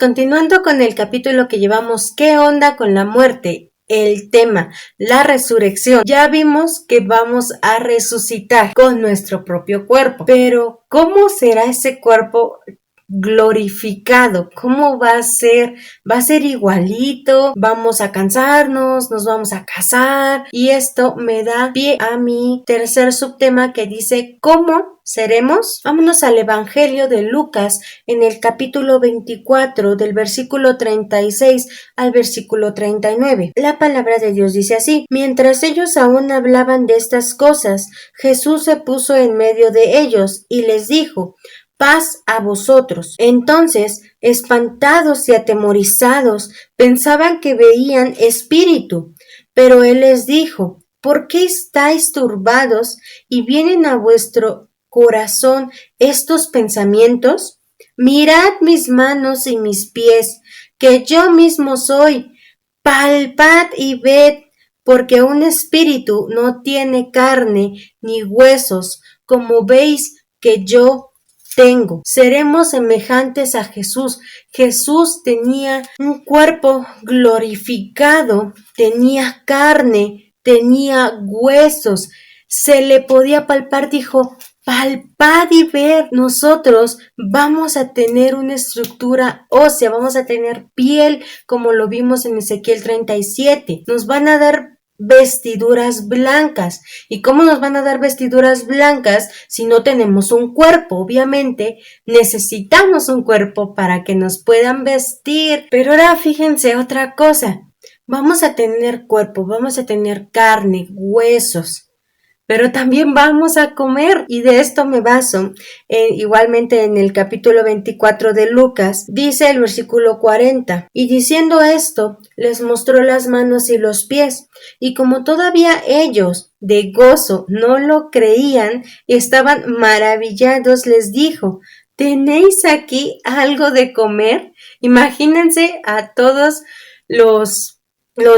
Continuando con el capítulo que llevamos, ¿qué onda con la muerte? El tema, la resurrección. Ya vimos que vamos a resucitar con nuestro propio cuerpo, pero ¿cómo será ese cuerpo glorificado? ¿Cómo va a ser? ¿Va a ser igualito? ¿Vamos a cansarnos? ¿Nos vamos a casar? Y esto me da pie a mi tercer subtema que dice ¿cómo seremos? Vámonos al Evangelio de Lucas en el capítulo 24 del versículo 36 al versículo 39. La palabra de Dios dice así: mientras ellos aún hablaban de estas cosas, Jesús se puso en medio de ellos y les dijo: paz a vosotros. Entonces, espantados y atemorizados, pensaban que veían espíritu. Pero él les dijo: ¿por qué estáis turbados y vienen a vuestro corazón estos pensamientos? Mirad mis manos y mis pies, que yo mismo soy. Palpad y ved, porque un espíritu no tiene carne ni huesos, como veis que yo tengo. Seremos semejantes a Jesús. Jesús tenía un cuerpo glorificado, tenía carne, tenía huesos, se le podía palpar. Dijo: palpad y ver. Nosotros vamos a tener una estructura ósea, vamos a tener piel, como lo vimos en Ezequiel 37. Nos van a dar vestiduras blancas. ¿Y cómo nos van a dar vestiduras blancas si no tenemos un cuerpo? Obviamente necesitamos un cuerpo para que nos puedan vestir. Pero ahora fíjense otra cosa: vamos a tener cuerpo, vamos a tener carne, huesos, pero también vamos a comer, y de esto me baso igualmente en el capítulo 24 de Lucas. Dice el versículo 40: y diciendo esto, les mostró las manos y los pies, y como todavía ellos de gozo no lo creían y estaban maravillados, les dijo: ¿tenéis aquí algo de comer? Imagínense a todos los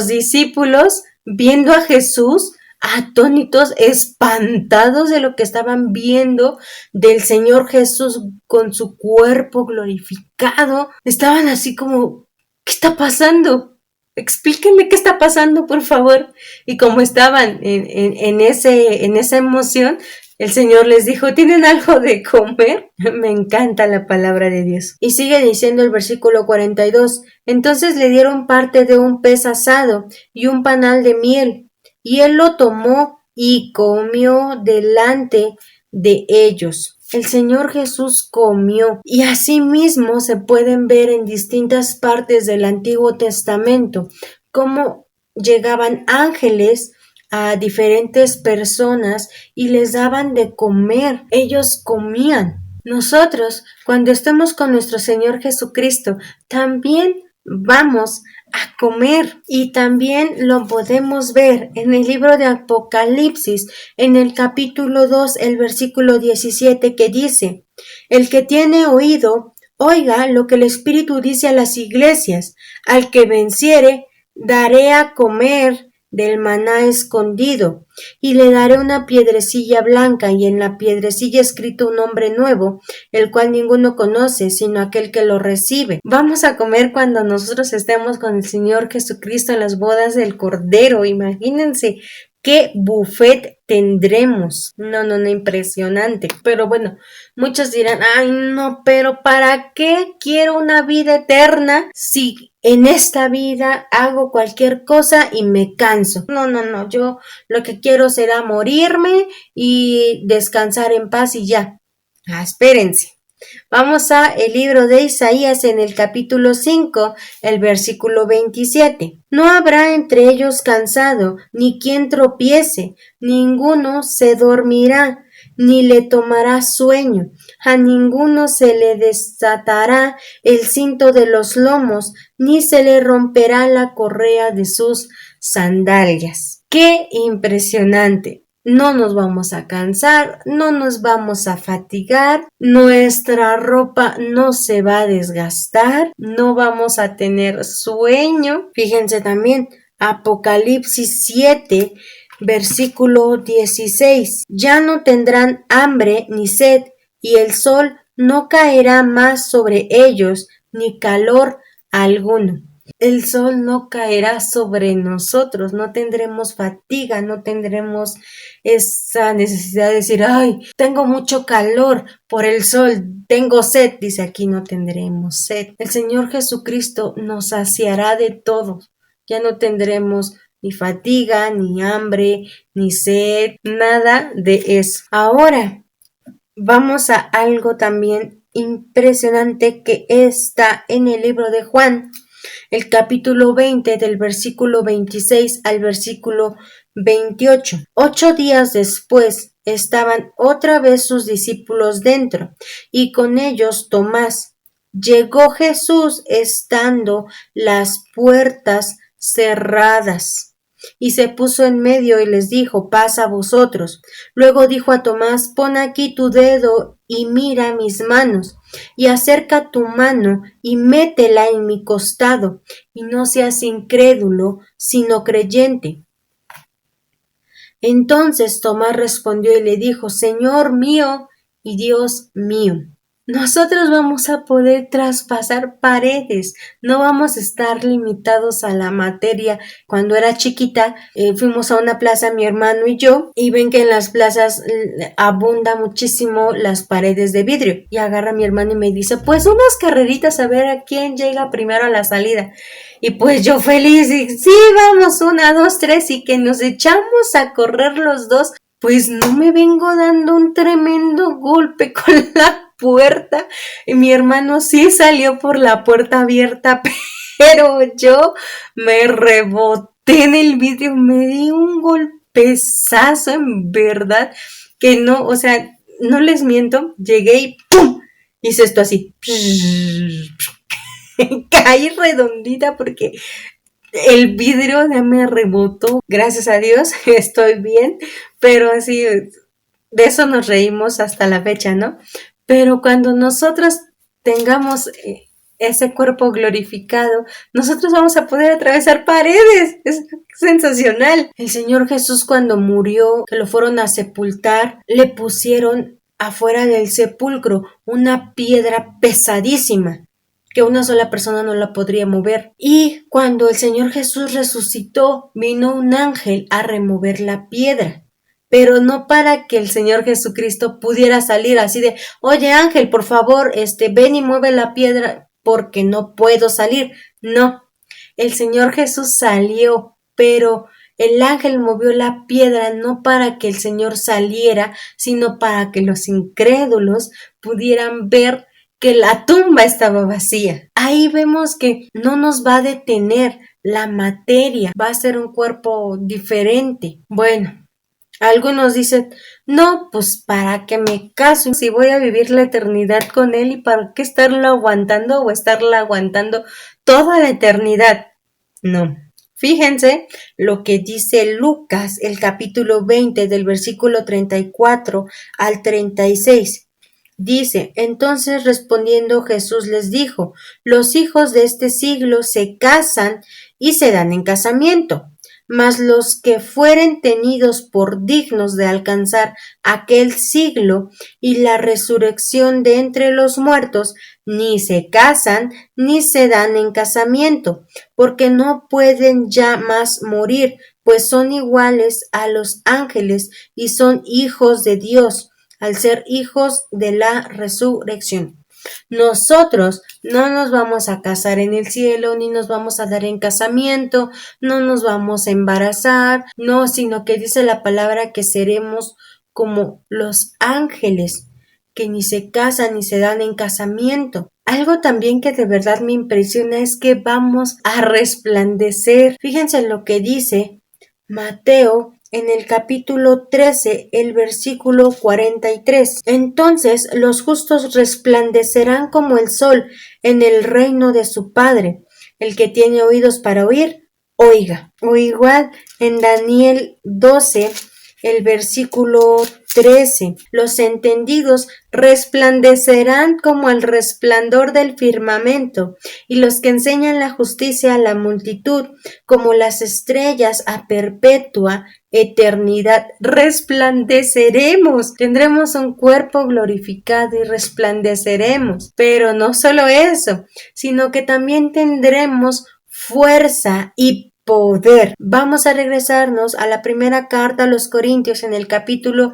discípulos viendo a Jesús, atónitos, espantados de lo que estaban viendo del Señor Jesús con su cuerpo glorificado. Estaban así como: ¿qué está pasando? Explíquenme qué está pasando, por favor. Y como estaban en esa emoción, el Señor les dijo: ¿tienen algo de comer? Me encanta la palabra de Dios. Y sigue diciendo el versículo 42: entonces le dieron parte de un pez asado y un panal de miel, y él lo tomó y comió delante de ellos. El Señor Jesús comió, y asimismo se pueden ver en distintas partes del Antiguo Testamento cómo llegaban ángeles a diferentes personas y les daban de comer. Ellos comían. Nosotros, cuando estemos con nuestro Señor Jesucristo, también vamos a comer, y también lo podemos ver en el libro de Apocalipsis, en el capítulo 2, el versículo 17, que dice: el que tiene oído, oiga lo que el Espíritu dice a las iglesias. Al que venciere, daré a comer del maná escondido, y le daré una piedrecilla blanca, y en la piedrecilla escrito un nombre nuevo, el cual ninguno conoce, sino aquel que lo recibe. Vamos a comer cuando nosotros estemos con el Señor Jesucristo en las bodas del Cordero. Imagínense qué buffet tendremos. No, impresionante. Pero bueno, muchos dirán: ay, no, pero ¿para qué quiero una vida eterna si en esta vida hago cualquier cosa y me canso? No, yo lo que quiero será morirme y descansar en paz y ya. Espérense. Vamos a el libro de Isaías en el capítulo 5, el versículo 27. No habrá entre ellos cansado, ni quien tropiece, ninguno se dormirá, ni le tomará sueño, a ninguno se le desatará el cinto de los lomos, ni se le romperá la correa de sus sandalias. ¡Qué impresionante! No nos vamos a cansar, no nos vamos a fatigar, nuestra ropa no se va a desgastar, no vamos a tener sueño. Fíjense también, Apocalipsis 7, versículo 16. Ya no tendrán hambre ni sed, y el sol no caerá más sobre ellos, ni calor alguno. El sol no caerá sobre nosotros, no tendremos fatiga, no tendremos esa necesidad de decir, ay, tengo mucho calor por el sol, tengo sed. Dice aquí, no tendremos sed. El Señor Jesucristo nos saciará de todo. Ya no tendremos ni fatiga, ni hambre, ni sed, nada de eso. Ahora, vamos a algo también impresionante que está en el libro de Juan, el capítulo 20 del versículo 26 al versículo 28. 8 días después estaban otra vez sus discípulos dentro y con ellos Tomás. Llegó Jesús estando las puertas cerradas y se puso en medio y les dijo, pasa vosotros. Luego dijo a Tomás, pon aquí tu dedo y mira mis manos, y acerca tu mano y métela en mi costado, y no seas incrédulo, sino creyente. Entonces Tomás respondió y le dijo, Señor mío y Dios mío. Nosotros vamos a poder traspasar paredes, no vamos a estar limitados a la materia. Cuando era chiquita, fuimos a una plaza, mi hermano y yo, y ven que en las plazas abunda muchísimo las paredes de vidrio. Y agarra mi hermano y me dice, pues unas carreritas a ver a quién llega primero a la salida. Y pues yo feliz, y sí, vamos, 1, 2, 3, y que nos echamos a correr los dos. Pues no me vengo dando un tremendo golpe con la puerta y mi hermano sí salió por la puerta abierta, pero yo me reboté en el vidrio, me di un golpezazo en verdad que no, o sea, no les miento, llegué y ¡pum! Hice esto así, caí redondita porque el vidrio ya me rebotó, gracias a Dios estoy bien, pero así de eso nos reímos hasta la fecha, ¿no? Pero cuando nosotros tengamos ese cuerpo glorificado, nosotros vamos a poder atravesar paredes. Es sensacional. El Señor Jesús, cuando murió, que lo fueron a sepultar, le pusieron afuera del sepulcro una piedra pesadísima que una sola persona no la podría mover. Y cuando el Señor Jesús resucitó, vino un ángel a remover la piedra, pero no para que el Señor Jesucristo pudiera salir así de, oye ángel, por favor, ven y mueve la piedra porque no puedo salir. No, el Señor Jesús salió, pero el ángel movió la piedra no para que el Señor saliera, sino para que los incrédulos pudieran ver que la tumba estaba vacía. Ahí vemos que no nos va a detener la materia, va a ser un cuerpo diferente. Bueno, algunos dicen, no, pues para qué me caso si voy a vivir la eternidad con él y para qué estarlo aguantando o estarla aguantando toda la eternidad. No. Fíjense lo que dice Lucas, el capítulo 20 del versículo 34 al 36. Dice, entonces respondiendo Jesús les dijo, los hijos de este siglo se casan y se dan en casamiento, mas los que fueren tenidos por dignos de alcanzar aquel siglo y la resurrección de entre los muertos, ni se casan ni se dan en casamiento, porque no pueden ya más morir, pues son iguales a los ángeles y son hijos de Dios, al ser hijos de la resurrección. Nosotros no nos vamos a casar en el cielo, ni nos vamos a dar en casamiento, no nos vamos a embarazar, no, sino que dice la palabra que seremos como los ángeles, que ni se casan ni se dan en casamiento. Algo también que de verdad me impresiona es que vamos a resplandecer. Fíjense lo que dice Mateo en el capítulo 13, el versículo 43. Entonces los justos resplandecerán como el sol en el reino de su Padre. El que tiene oídos para oír, oiga. O igual en Daniel 12, el versículo 13. Los entendidos resplandecerán como el resplandor del firmamento, y los que enseñan la justicia a la multitud, como las estrellas a perpetua eternidad. Resplandeceremos, tendremos un cuerpo glorificado y resplandeceremos. Pero no solo eso, sino que también tendremos fuerza y poder. Vamos a regresarnos a la primera carta a los Corintios en el capítulo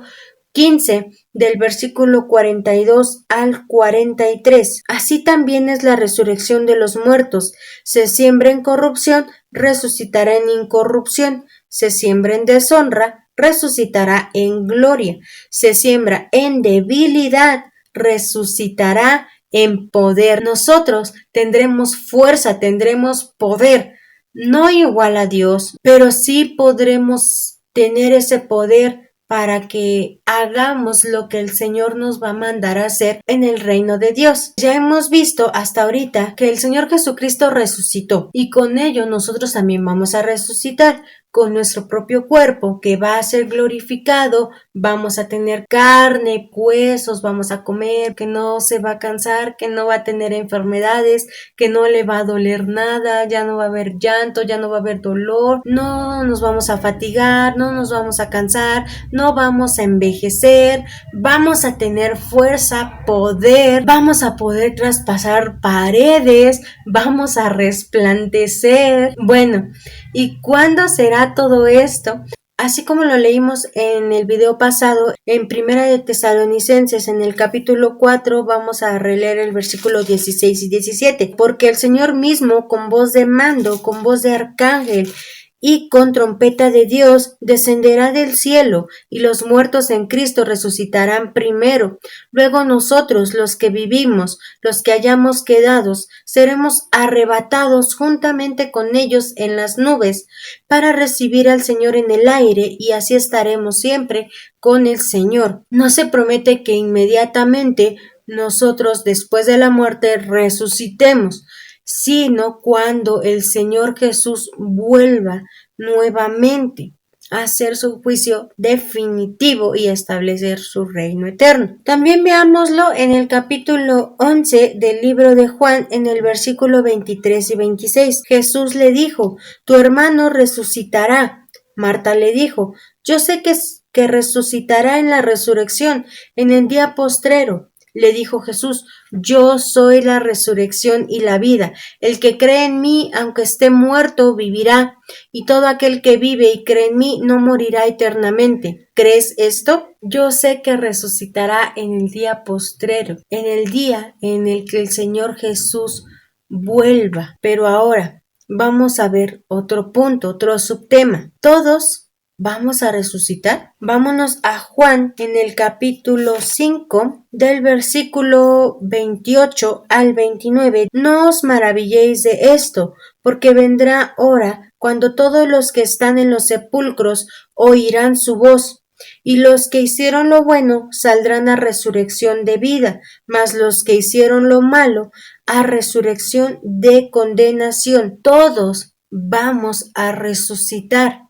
15 del versículo 42 al 43. Así también es la resurrección de los muertos. Se siembra en corrupción, resucitará en incorrupción. Se siembra en deshonra, resucitará en gloria. Se siembra en debilidad, resucitará en poder. Nosotros tendremos fuerza, tendremos poder, no igual a Dios, pero sí podremos tener ese poder para que hagamos lo que el Señor nos va a mandar a hacer en el reino de Dios. Ya hemos visto hasta ahorita que el Señor Jesucristo resucitó y con ello nosotros también vamos a resucitar con nuestro propio cuerpo que va a ser glorificado, vamos a tener carne, huesos, vamos a comer, que no se va a cansar, que no va a tener enfermedades, que no le va a doler nada, ya no va a haber llanto, ya no va a haber dolor, no nos vamos a fatigar, no nos vamos a cansar, no vamos a envejecer, vamos a tener fuerza, poder, vamos a poder traspasar paredes, vamos a resplandecer. Bueno, ¿y cuándo será todo esto? Así como lo leímos en el video pasado, en Primera de Tesalonicenses, en el capítulo 4, vamos a releer el versículo 16 y 17. Porque el Señor mismo, con voz de mando, con voz de arcángel, y con trompeta de Dios descenderá del cielo, y los muertos en Cristo resucitarán primero. Luego nosotros, los que vivimos, los que hayamos quedado, seremos arrebatados juntamente con ellos en las nubes, para recibir al Señor en el aire, y así estaremos siempre con el Señor. No se promete que inmediatamente nosotros, después de la muerte, resucitemos, sino cuando el Señor Jesús vuelva nuevamente a hacer su juicio definitivo y establecer su reino eterno. También veámoslo en el capítulo 11 del libro de Juan, en el versículo 23 y 26. Jesús le dijo: tu hermano resucitará. Marta le dijo: yo sé que resucitará en la resurrección, en el día postrero. Le dijo Jesús: yo soy la resurrección y la vida. El que cree en mí, aunque esté muerto, vivirá. Y todo aquel que vive y cree en mí no morirá eternamente. ¿Crees esto? Yo sé que resucitará en el día postrero, en el día en el que el Señor Jesús vuelva. Pero ahora vamos a ver otro punto, otro subtema. Todos ¿vamos a resucitar? Vámonos a Juan en el capítulo 5 del versículo 28 al 29. No os maravilléis de esto, porque vendrá hora cuando todos los que están en los sepulcros oirán su voz, y los que hicieron lo bueno saldrán a resurrección de vida, mas los que hicieron lo malo a resurrección de condenación. Todos vamos a resucitar.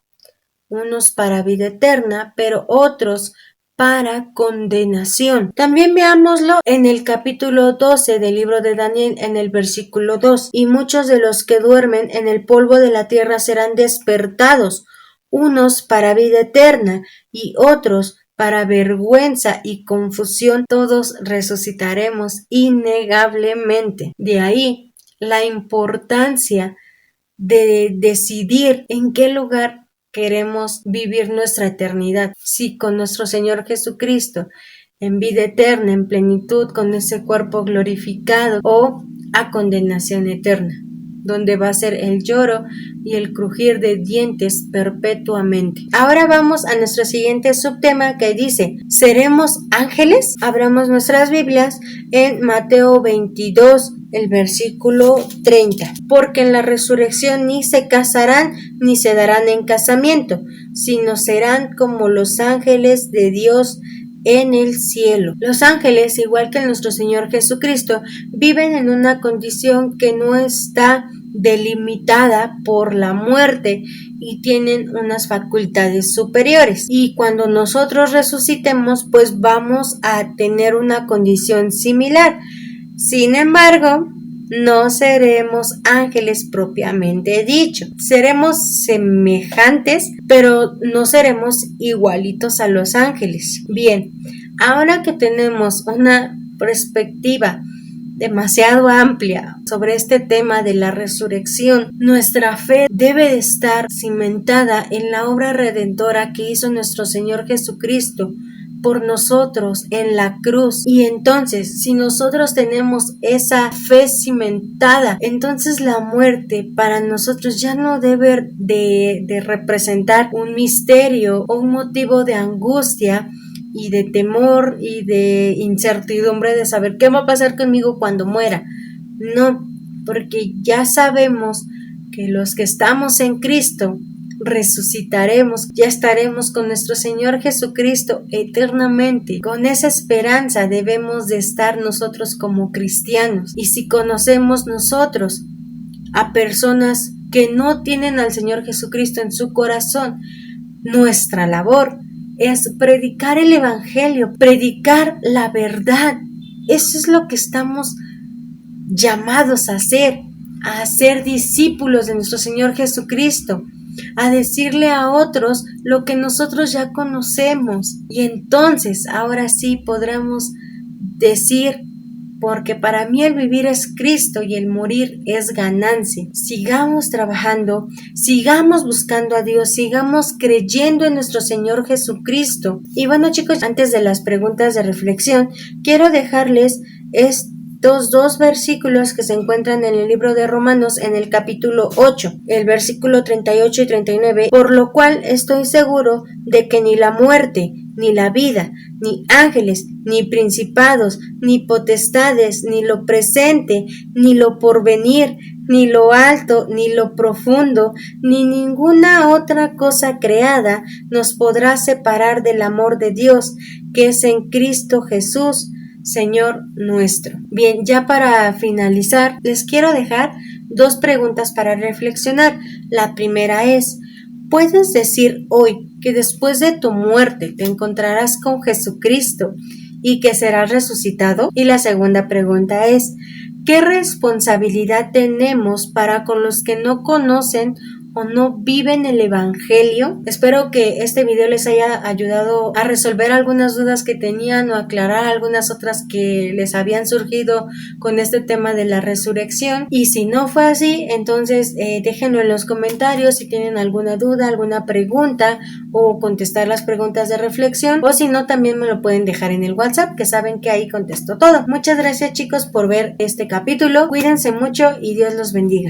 Unos para vida eterna, pero otros para condenación. También veámoslo en el capítulo 12 del libro de Daniel, en el versículo 2. Y muchos de los que duermen en el polvo de la tierra serán despertados, unos para vida eterna y otros para vergüenza y confusión. Todos resucitaremos innegablemente. De ahí la importancia de decidir en qué lugar queremos vivir nuestra eternidad, si con nuestro Señor Jesucristo en vida eterna, en plenitud, con ese cuerpo glorificado, o a condenación eterna, donde va a ser el lloro y el crujir de dientes perpetuamente. Ahora vamos a nuestro siguiente subtema, que dice: ¿seremos ángeles? Abramos nuestras Biblias en Mateo 22, el versículo 30. Porque en la resurrección ni se casarán ni se darán en casamiento, sino serán como los ángeles de Dios en el cielo. Los ángeles, igual que nuestro Señor Jesucristo, viven en una condición que no está delimitada por la muerte y tienen unas facultades superiores. Y cuando nosotros resucitemos, pues vamos a tener una condición similar. Sin embargo, no seremos ángeles propiamente dicho. Seremos semejantes, pero no seremos igualitos a los ángeles. Bien, ahora que tenemos una perspectiva demasiado amplia sobre este tema de la resurrección, nuestra fe debe de estar cimentada en la obra redentora que hizo nuestro Señor Jesucristo por nosotros en la cruz. Y entonces, si nosotros tenemos esa fe cimentada, entonces la muerte para nosotros ya no debe de representar un misterio o un motivo de angustia y de temor y de incertidumbre de saber qué va a pasar conmigo cuando muera. No, porque ya sabemos que los que estamos en Cristo resucitaremos, ya estaremos con nuestro Señor Jesucristo eternamente. Con esa esperanza debemos de estar nosotros como cristianos. Y si conocemos nosotros a personas que no tienen al Señor Jesucristo en su corazón, nuestra labor es predicar el Evangelio, predicar la verdad. Eso es lo que estamos llamados a hacer discípulos de nuestro Señor Jesucristo, a decirle a otros lo que nosotros ya conocemos. Y entonces, ahora sí podremos decir: porque para mí el vivir es Cristo y el morir es ganancia. Sigamos trabajando, sigamos buscando a Dios, sigamos creyendo en nuestro Señor Jesucristo. Y bueno, chicos, antes de las preguntas de reflexión, quiero dejarles estos dos versículos que se encuentran en el libro de Romanos en el capítulo 8, el versículo 38 y 39, por lo cual estoy seguro de que ni la muerte, ni la vida, ni ángeles, ni principados, ni potestades, ni lo presente, ni lo porvenir, ni lo alto, ni lo profundo, ni ninguna otra cosa creada nos podrá separar del amor de Dios, que es en Cristo Jesús, Señor nuestro. Bien, ya para finalizar, les quiero dejar dos preguntas para reflexionar. La primera es: ¿puedes decir hoy que después de tu muerte te encontrarás con Jesucristo y que serás resucitado? Y la segunda pregunta es: ¿qué responsabilidad tenemos para con los que no conocen o no viven el Evangelio? Espero que este video les haya ayudado a resolver algunas dudas que tenían o aclarar algunas otras que les habían surgido con este tema de la resurrección. Y si no fue así, entonces déjenlo en los comentarios si tienen alguna duda, alguna pregunta, o contestar las preguntas de reflexión, o si no, también me lo pueden dejar en el WhatsApp, que saben que ahí contesto todo. Muchas gracias, chicos, por ver este capítulo. Cuídense mucho y Dios los bendiga.